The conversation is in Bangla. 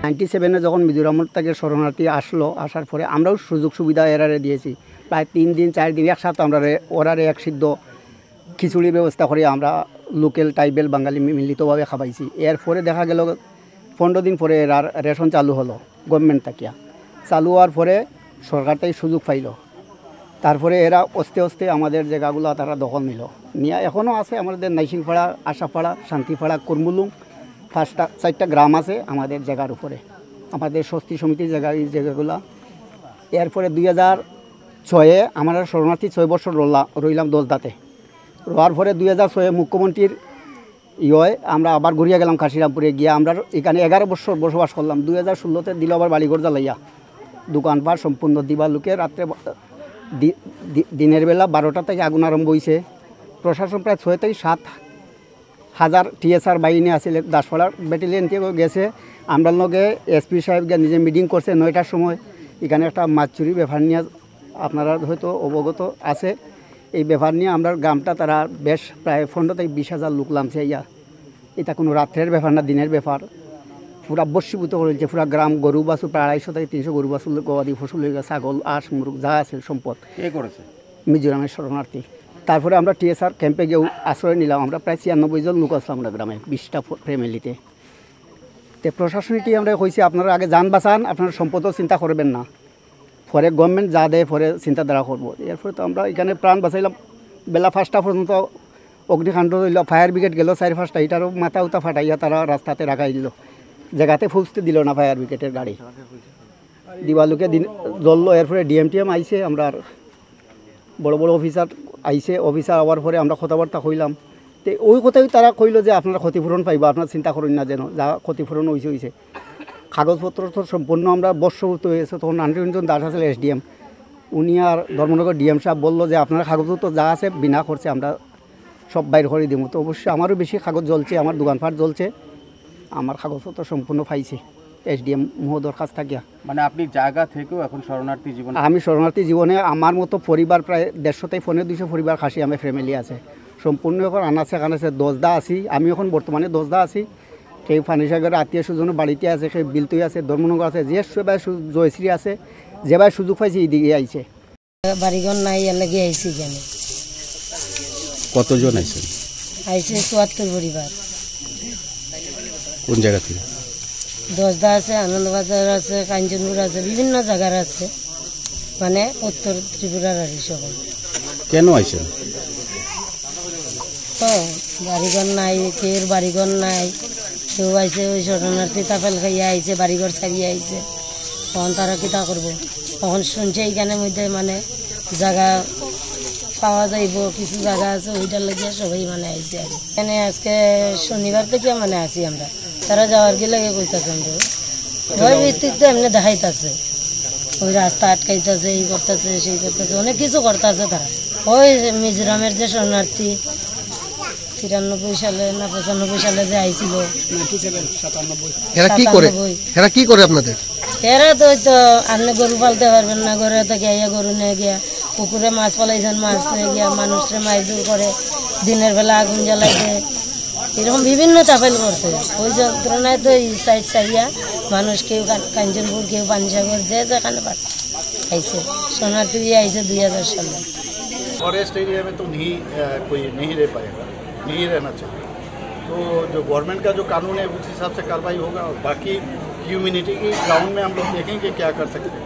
97-এ যখন মিজোরাম থেকে শরণার্থী আসলো, আসার পরে আমরাও সুযোগ সুবিধা এরারে দিয়েছি। প্রায় 3 দিন 4 দিন একসাথে আমরা ওরারে এক সিদ্ধ খিচুড়ির ব্যবস্থা করে আমরা লোকাল ট্রাইবেল বাঙালি মিলিতভাবে খাওয়াইছি। এরপরে দেখা গেল 15 দিন পরে এরার রেশন চালু হলো গভর্নমেন্ট থেকে। চালু হওয়ার পরে সরকারটাই সুযোগ পাইল। তারপরে এরা আস্তে আস্তে আমাদের জায়গাগুলো তারা দখল নিল, নিয়ে এখনও আছে আমাদের নাইসিংপাড়া, আশাপাড়া, শান্তিপাড়া, কুরমুলুং 4টা গ্রাম আছে আমাদের জায়গার উপরে, আমাদের স্বস্তি সমিতির জায়গা, এই জায়গাগুলো। এরপরে 2006-এ আমরা শরণার্থী 6 বছর রইলাম দোসদাতে। রোয়ার পরে 2006-এ মুখ্যমন্ত্রীর আমরা আবার ঘুরিয়ে গেলাম কাশিরামপুরে, গিয়ে আমরা এখানে 11 বছর বসবাস করলাম। 2016-তে দিল আবার বাড়িঘর জ্বালাইয়া, দোকানপাট সম্পূর্ণ দিবালুকে। রাত্রে দিনের বেলা 12টা থেকে আগুন আরম্ভ হয়েছে। প্রশাসন প্রায় 6 থেকে 7 হাজার টিএসআর বাহিনী আসলে দাসপাড়ার ব্যাটালিয়ন থেকে গেছে। আমরা লগে এসপি সাহেব নিজে মিটিং করছে 9টার সময়। এখানে একটা মাছ চুরি ব্যাপার নিয়ে আপনারা হয়তো অবগত আছে। এই ব্যাপার নিয়ে আমরা গ্রামটা তারা বেশ প্রায় 15 থেকে 20 হাজার লোক নামছে। এটা কোনো রাত্রের ব্যাপার না, দিনের ব্যাপার। পুরা বস্মীভূত করেছে পুরা গ্রাম। গরু বাছুর প্রায় 250 থেকে 300 গরু বাছুর, গবাদি ফসল, ছাগল, আঁশ, মুরগ যা আছে সম্পদ করেছে মিজোরামের শরণার্থী। তারপরে আমরা টিএসআর ক্যাম্পে গিয়েও আশ্রয় নিলাম। আমরা প্রায় 96 জন লোক আসলাম আমরা গ্রামে, 20টা ফ্যামিলিতে। তো প্রশাসনিকই আমরা কইছি আপনারা আগে যান বাঁচান, আপনারা সম্পদও চিন্তা করবেন না, পরে গভর্নমেন্ট যা দেয় পরে চিন্তাধারা করবো। এরপরে তো আমরা এখানে প্রাণ বাঁচাইলাম। বেলা 5টা পর্যন্ত অগ্নিকাণ্ড হইল, ফায়ার ব্রিগেড গেল 4-5টা, এটারও মাথা উতা ফাটাইয়া তারা রাস্তাতে রাখাই দিল, জায়গাতে ফুসতে দিল না ফায়ার ব্রিগেডের গাড়ি। দিবালুকে দিন জ্বললো। এরপরে ডিএমটিএম আইসে, আমরা বড় বড় অফিসার আইসে। অফিসার আওয়ার পরে আমরা কথাবার্তা কইলাম। তো ওই কথাই তারা কইল যে আপনারা ক্ষতিপূরণ পাইবা, আপনারা চিন্তা করেন না, যেন যা ক্ষতিপূরণ হয়েছে। কাগজপত্র তো সম্পূর্ণ আমরা বর্ষভূত হয়েছে। তখন নারায়ণরঞ্জন দাস আসলে এসডিএম, উনি আর ধর্মনগর ডিএম সাহেব বললো যে আপনারা কাগজপত্র যা আছে বিনা খরচে আমরা সব বাইর করে দিব। তো অবশ্যই আমারও বেশি কাগজ জ্বলছে, আমার দোকানপাট জ্বলছে, আমার কাগজপত্র সম্পূর্ণ পাইছে এসডিএম মহোদয়ের কাছ থাকিয়া। মানে আপনি জায়গা থেকেও এখন শরণার্থী জীবন? আমি শরণার্থী জীবনে আমার মতো পরিবার প্রায় 150 থেকে 200 পরিবার খাসি আমার ফ্যামিলি আছে। সম্পূর্ণ এখন আনাচে কানাচে 10দা আছি। আমি এখন বর্তমানে 10দা আছি। সেই ফার্নিচারের আত্মীয় স্বজন বাড়িতে আছে, সেই বিলতুই আছে, ধর্মনগর আছে, যে সবাই জয়শ্রী আছে, যেভাবে সুযোগ পাইছে এইদিকে আইছে। বাড়িঘর নাই, এর লাগে আইছি। এখানে কতজন আইছেন? আইছে 74 পরিবার। কোন জায়গা থেকে? দোসদা আছে, আনন্দবাজার আছে, কাঞ্চনপুর আছে, বিভিন্ন জায়গার আছে, মানে উত্তর ত্রিপুরার আর সবাই। কেন আইছেন? তো বাড়িঘর নাই, কেউ বাড়িঘর নাই, কেউ আইছে ওই শরণার্থী তাপেল খাইয়া আইছে, বাড়িঘর ছাড়িয়ে আইছে। তখন তারা কিতা করবো? তখন শুনছে এইখানের মধ্যে মানে জায়গা পাওয়া যাইব, কিছু জায়গা আছে, ওইটার লাগিয়ে সবাই মানে আইছে। এখানে আজকে শনিবার থেকে মানে আছি আমরা। তারা যাওয়ার কি লাগে কইতাছে, ভয় ভিত্তিক তো এমনি দেখাইতেছে, ওই রাস্তা আটকাইতেছে, এই করতেছে, সেই করতেছে, অনেক কিছু করতেছে তারা। ওই মিজোরামের যে শরণার্থী 93 সালে না 95 সালে যে আইছিল, এরা কি করে আপনাদের? এরা তো ওই তো আপনি গরু পালতে পারবেন না, ঘরে থেকে গরু নিয়ে গিয়া পুকুরে মাছ পালাইছেন, মাছ নিয়ে গিয়া মানুষরে মাইজুর করে, দিনের বেলা আগুন জ্বালাইছে, এরকম বিভিন্ন চাপেল করছে। ওই যন্ত্রণায় তো এই সাইড সাইয়া মানুষ কেউ কাঞ্চনপুর, কেউ পানিসাগর, যে যেখানে পাচ্ছে আইছে। শরণার্থী দিয়ে আইছে 2000 সালে। फॉरेस्ट एरिया में तो कोई नहीं रह पाएगा, नहीं रहना चाहिए। तो जो गवर्नमेंट का जो कानून है उस हिसाब से कार्रवाई होगा, और बाकी ह्यूमैनिटी की ग्राउंड में हम लोग देखेंगे क्या कर सकते हैं।